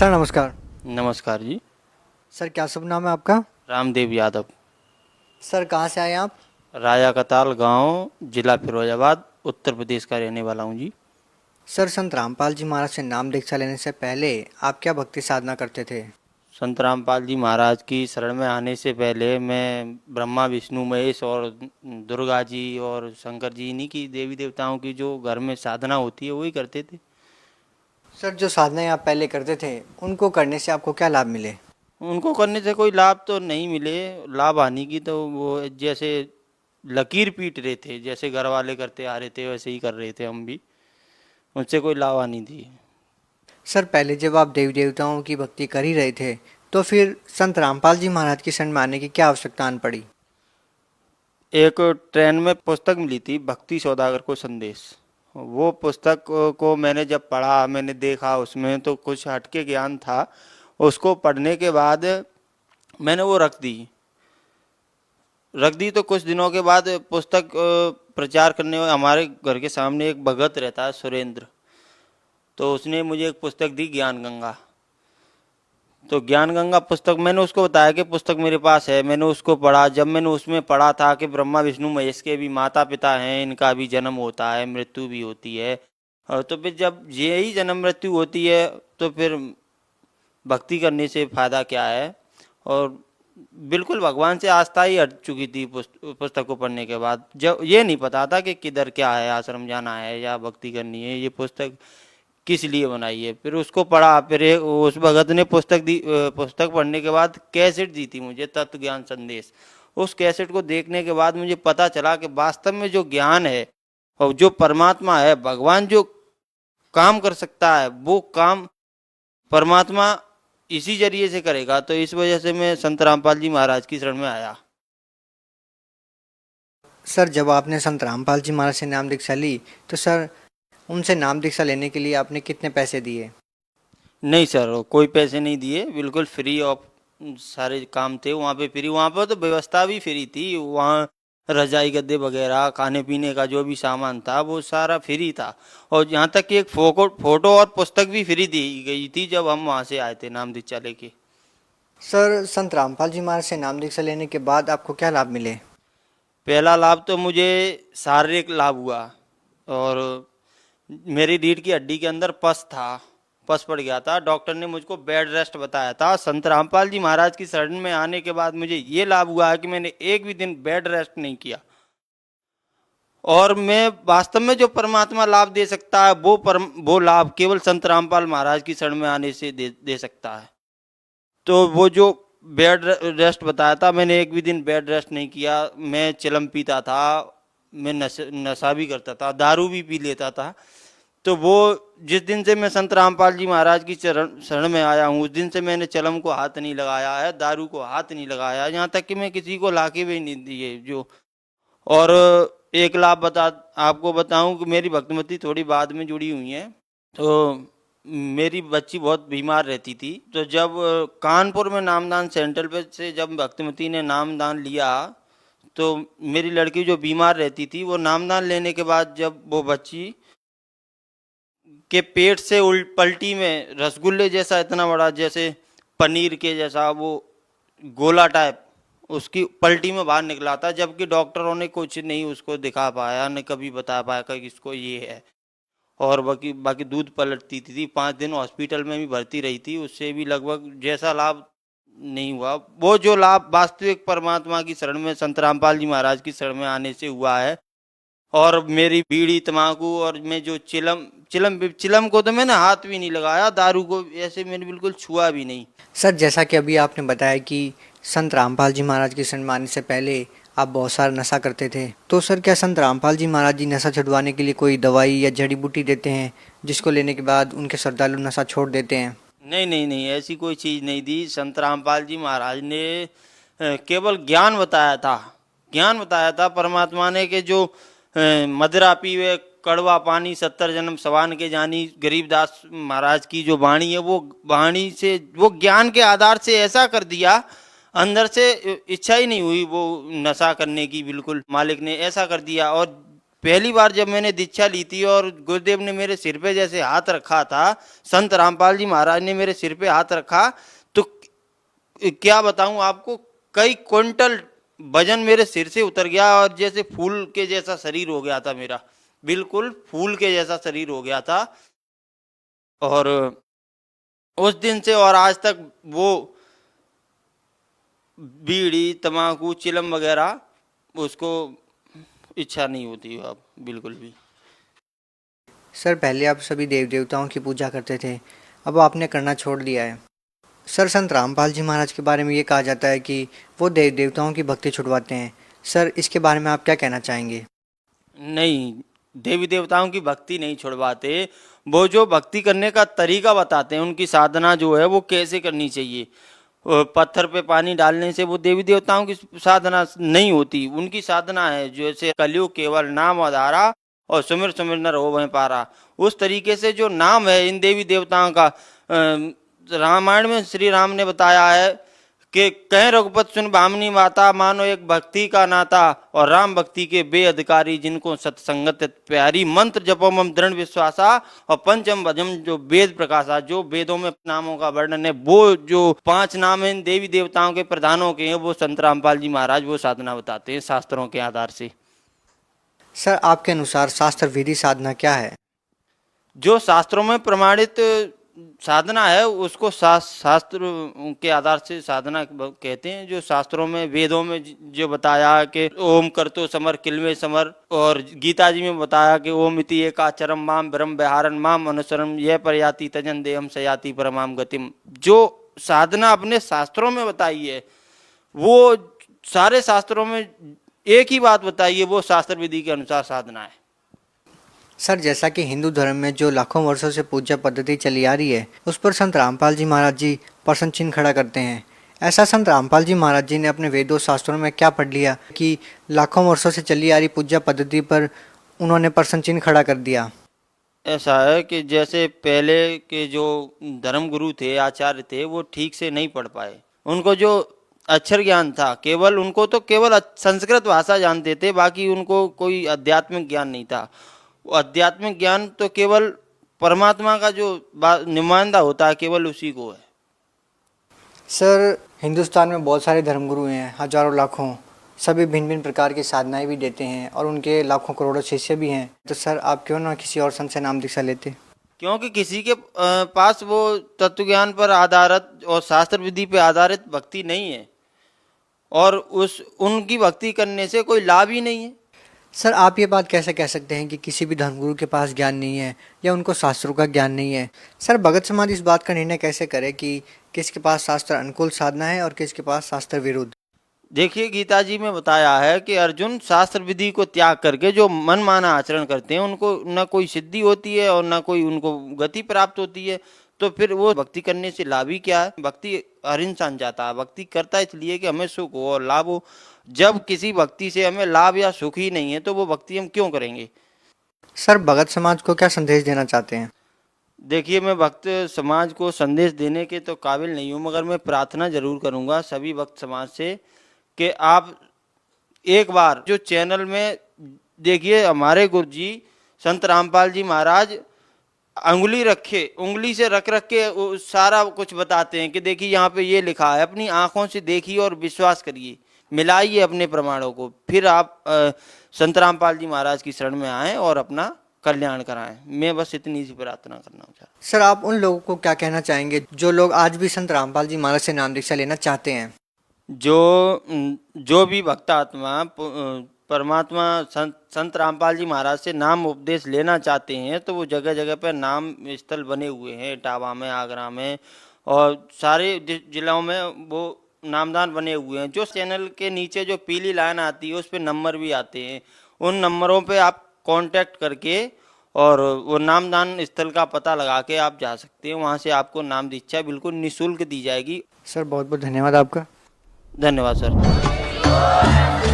Sir नमस्कार। नमस्कार जी। Sir क्या शुभ नाम है आपका? रामदेव यादव। सर कहाँ से आए आप? राजा कताल गांव, जिला फिरोजाबाद, उत्तर प्रदेश का रहने वाला हूं जी। सर संत रामपाल जी महाराज से नाम दीक्षा लेने से पहले आप क्या भक्ति साधना करते थे? संत रामपाल जी महाराज की शरण में आने से पहले मैं ब्रह्मा विष्णु महेश और दुर्गा जी और शंकर जी, इन्हीं की देवी देवताओं की जो घर में साधना होती है वही करते थे। सर जो साधनाएं आप पहले करते थे उनको करने से आपको क्या लाभ मिले? उनको करने से कोई लाभ तो नहीं मिले। लाभ हानि की तो वो जैसे लकीर पीट रहे थे, जैसे घर वाले करते आ रहे थे वैसे ही कर रहे थे हम भी। उनसे कोई लाभ हानि थी। सर पहले जब आप देवी देवताओं की भक्ति कर ही रहे थे तो फिर संत रामपाल जी महाराज की शरण में आने की क्या आवश्यकता आन पड़ी? एक ट्रेन में पुस्तक मिली थी, भक्ति सौदागर को संदेश। वो पुस्तक को मैंने जब पढ़ा, मैंने देखा उसमें तो कुछ हटके ज्ञान था। उसको पढ़ने के बाद मैंने वो रख दी तो कुछ दिनों के बाद पुस्तक प्रचार करने वाले हमारे घर के सामने एक भगत रहता है सुरेंद्र, तो उसने मुझे एक पुस्तक दी, ज्ञान गंगा। तो ज्ञान गंगा पुस्तक मैंने उसको बताया कि पुस्तक मेरे पास है। मैंने उसको पढ़ा। जब मैंने उसमें पढ़ा था कि ब्रह्मा विष्णु महेश के भी माता पिता हैं, इनका भी जन्म होता है, मृत्यु भी होती है, और तो फिर जब यही जन्म मृत्यु होती है तो फिर भक्ति करने से फायदा क्या है। और बिल्कुल भगवान से आस्था ही हट चुकी थी पुस्तक को पढ़ने के बाद। जब ये नहीं पता था कि किधर क्या है, आश्रम जाना है या भक्ति करनी है, ये पुस्तक किस लिए बनाई है। फिर उसको पढ़ा। फिर उस भगत ने पुस्तक पढ़ने के बाद कैसेट दी थी मुझे, तत्व ज्ञान संदेश। उस कैसेट को देखने के बाद मुझे पता चला कि वास्तव में जो ज्ञान है और जो परमात्मा है, भगवान जो काम कर सकता है वो काम परमात्मा इसी जरिए से करेगा। तो इस वजह से मैं संत रामपाल जी महाराज की शरण में आया। सर जब आपने संत रामपाल जी महाराज से नाम दीक्षा ली तो सर उनसे नाम दीक्षा लेने के लिए आपने कितने पैसे दिए? नहीं सर, कोई पैसे नहीं दिए, बिल्कुल फ्री ऑफ सारे काम थे वहाँ पे। फ्री, वहाँ पर तो व्यवस्था भी फ्री थी। वहाँ रजाई गद्दे वगैरह, खाने पीने का जो भी सामान था वो सारा फ्री था। और यहाँ तक कि एक फोटो और पुस्तक भी फ्री दी गई थी जब हम वहाँ से आए थे नाम दीक्षा लेके। सर संत रामपाल जी महाराज से नाम दीक्षा लेने के बाद आपको क्या लाभ मिले? पहला लाभ तो मुझे शारीरिक लाभ हुआ। और मेरी रीढ़ की हड्डी के अंदर पस पड़ गया था। डॉक्टर ने मुझको बेड रेस्ट बताया था। संत रामपाल जी महाराज की शरण में आने के बाद मुझे ये लाभ हुआ है कि मैंने एक भी दिन बेड रेस्ट नहीं किया। और मैं वास्तव में जो परमात्मा लाभ दे सकता है वो लाभ केवल संत रामपाल महाराज की शरण में आने से दे सकता है। तो वो जो बेड रेस्ट बताया था, मैंने एक भी दिन बेड रेस्ट नहीं किया। मैं चिलम पीता था, मैं नशा भी करता था, दारू भी पी लेता था। तो वो जिस दिन से मैं संत रामपाल जी महाराज की शरण में आया हूँ, उस दिन से मैंने चलम को हाथ नहीं लगाया है, दारू को हाथ नहीं लगाया, यहाँ तक कि मैं किसी को लाके भी नहीं दिए जो। और एक लाभ आपको बताऊं कि मेरी भक्तिमती थोड़ी बाद में जुड़ी हुई है। तो मेरी बच्ची बहुत बीमार रहती थी। तो जब कानपुर में नामदान सेंटर पे से जब भक्तिमती ने नामदान लिया, तो मेरी लड़की जो बीमार रहती थी वो नामदान लेने के बाद जब वो बच्ची के पेट से पलटी में रसगुल्ले जैसा इतना बड़ा, जैसे पनीर के जैसा वो गोला टाइप, उसकी पलटी में बाहर निकला था। जबकि डॉक्टरों ने कुछ नहीं उसको दिखा पाया, न कभी बता पाया कि इसको ये है। और बाकी बाकी दूध पलटती थी। 5 दिन हॉस्पिटल में भी भर्ती रही थी, उससे भी लगभग जैसा लाभ नहीं हुआ वो जो लाभ वास्तविक परमात्मा की शरण में संत रामपाल जी महाराज की शरण में आने से हुआ है। और मेरी बीड़ी तम्बाकू और मैं जो चिलम को तो मैंने हाथ भी नहीं लगाया, दारू को ऐसे मैंने बिल्कुल छुआ भी नहीं। सर जैसा कि अभी आपने बताया कि संत रामपाल जी महाराज की शरण में आने से पहले आप बहुत सारा नशा करते थे, तो सर क्या संत रामपाल जी महाराज जी नशा छुड़वाने के लिए कोई दवाई या जड़ी बूटी देते हैं जिसको लेने के बाद उनके श्रद्धालु नशा छोड़ देते हैं? नहीं नहीं नहीं, ऐसी कोई चीज़ नहीं दी। संत रामपाल जी महाराज ने केवल ज्ञान बताया था। ज्ञान बताया था परमात्मा ने कि जो मदिरा पीवे कड़वा पानी 70 जन्म सवान के जानी, गरीबदास महाराज की जो वाणी है वो वाणी से, वो ज्ञान के आधार से ऐसा कर दिया, अंदर से इच्छा ही नहीं हुई वो नशा करने की, बिल्कुल मालिक ने ऐसा कर दिया। और पहली बार जब मैंने दीक्षा ली थी और गुरुदेव ने मेरे सिर पे जैसे हाथ रखा था, संत रामपाल जी महाराज ने मेरे सिर पे हाथ रखा, तो क्या बताऊं आपको, कई क्विंटल वजन मेरे सिर से उतर गया और जैसे फूल के जैसा शरीर हो गया था मेरा, बिल्कुल फूल के जैसा शरीर हो गया था। और उस दिन से और आज तक वो बीड़ी तम्बाकू चिलम वगैरह उसको इच्छा नहीं होती अब बिल्कुल भी। सर पहले आप सभी देव देवताओं की पूजा करते थे, अब आपने करना छोड़ दिया है। सर संत रामपाल जी महाराज के बारे में ये कहा जाता है कि वो देव देवताओं की भक्ति छुड़वाते हैं। सर इसके बारे में आप क्या कहना चाहेंगे? नहीं, देवी देवताओं की भक्ति नहीं छुड़वाते, वो जो भक्ति करने का तरीका बताते हैं, उनकी साधना जो है वो कैसे करनी चाहिए। पत्थर पे पानी डालने से वो देवी देवताओं की साधना नहीं होती, उनकी साधना है जैसे कलयुग केवल नाम आधारा और सुमिर सुमिर नर हो वह पारा। उस तरीके से जो नाम है इन देवी देवताओं का, रामायण में श्री राम ने बताया है कि कह रघुपत सुन भामिनी माता, मानो एक भक्ति का नाता और राम भक्ति के बेअधिकारी, जिनको सत्संगत प्यारी, मंत्र जपो मम दृढ़ विश्वासा और पंचम भजम जो वेद प्रकाशा। जो वेदों में नामों का वर्णन है, वो जो 5 नाम इन देवी देवताओं के प्रधानों के हैं, वो संत रामपाल जी महाराज वो साधना बताते हैं शास्त्रों के आधार से। सर आपके अनुसार शास्त्र विधि साधना क्या है? जो शास्त्रों में प्रमाणित साधना है उसको शास्त्र के आधार से साधना कहते हैं। जो शास्त्रों में वेदों में जो बताया कि ओम करतो समर किलवे समर, और गीता जी में बताया कि ओम इति एकाचरम माम ब्रह्म विहारन माम अनुसरम यह परयाति तजन देहम सयाति परमाम गतिम। जो साधना अपने शास्त्रों में बताई है, वो सारे शास्त्रों में एक ही बात बताई है, वो शास्त्र विधि के अनुसार साधना है। सर जैसा कि हिंदू धर्म में जो लाखों वर्षों से पूजा पद्धति चली आ रही है, उस पर संत रामपाल जी महाराज जी प्रश्न चिन्ह खड़ा करते हैं। ऐसा संत रामपाल जी महाराज जी ने अपने वेदों शास्त्रों में क्या पढ़ लिया कि लाखों वर्षों से चली आ रही पूजा पद्धति पर उन्होंने प्रश्न चिन्ह खड़ा कर दिया? ऐसा है कि जैसे पहले के जो धर्म गुरु थे, आचार्य थे, वो ठीक से नहीं पढ़ पाए। उनको जो अक्षर ज्ञान था, केवल उनको तो केवल संस्कृत भाषा जानते थे, बाकी उनको कोई आध्यात्मिक ज्ञान नहीं था। वो आध्यात्मिक ज्ञान तो केवल परमात्मा का जो नुमाइंदा होता है, केवल उसी को है। सर हिंदुस्तान में बहुत सारे धर्मगुरु हैं, हजारों लाखों, सभी भिन्न भिन्न प्रकार की साधनाएं भी देते हैं और उनके लाखों करोड़ों शिष्य भी हैं। तो सर आप क्यों ना किसी और संत से नाम दीक्षा लेते? क्योंकि किसी के पास वो तत्व ज्ञान पर आधारित और शास्त्र विधि पर आधारित भक्ति नहीं है, और उनकी भक्ति करने से कोई लाभ ही नहीं है। सर आप ये बात कैसे कह सकते हैं कि किसी भी धर्मगुरु के पास ज्ञान नहीं है या उनको शास्त्रों का ज्ञान नहीं है? सर भगत समाज इस बात का निर्णय कैसे करे कि किसके पास शास्त्र अनुकूल साधना है और किसके पास शास्त्र विरुद्ध? देखिए, गीता जी में बताया है कि अर्जुन शास्त्र विधि को त्याग करके जो मनमाना आचरण करते हैं, उनको न कोई सिद्धि होती है और न कोई उनको गति प्राप्त होती है। तो फिर वो भक्ति करने से लाभ ही क्या है? भक्ति हर इंसान चाहता है, भक्ति करता है इसलिए कि हमें सुख हो और लाभ हो। जब किसी भक्ति से हमें लाभ या सुख ही नहीं है, तो वो भक्ति हम क्यों करेंगे? सर भगत समाज को क्या संदेश देना चाहते हैं? देखिए, मैं भक्त समाज को संदेश देने के तो काबिल नहीं हूँ, मगर मैं प्रार्थना जरूर करूँगा सभी भक्त समाज से कि आप एक बार जो चैनल में देखिए, हमारे गुरु जी संत रामपाल जी महाराज उंगली से रख के सारा कुछ बताते हैं कि देखिए यहाँ पे ये लिखा है, अपनी आंखों से देखिए और विश्वास करिए, मिलाइए अपने प्रमाणों को, फिर आप संत रामपाल जी महाराज की शरण में आएं और अपना कल्याण कराएं। मैं बस इतनी सी प्रार्थना करना चाहता हूँ। सर आप उन लोगों को क्या कहना चाहेंगे जो लोग आज भी संत रामपाल जी महाराज से नाम दीक्षा लेना चाहते हैं? जो भी भक्तात्मा परमात्मा संत रामपाल जी महाराज से नाम उपदेश लेना चाहते हैं, तो वो जगह जगह पर नाम स्थल बने हुए हैं, इटावा में, आगरा में और सारे जिलों में वो नामदान बने हुए हैं। जो चैनल के नीचे जो पीली लाइन आती है, उस पर नंबर भी आते हैं। उन नंबरों पे आप कांटेक्ट करके और वो नामदान स्थल का पता लगा के आप जा सकते हैं। वहाँ से आपको नाम दीक्षा बिल्कुल निःशुल्क दी जाएगी। सर बहुत बहुत धन्यवाद आपका। धन्यवाद सर।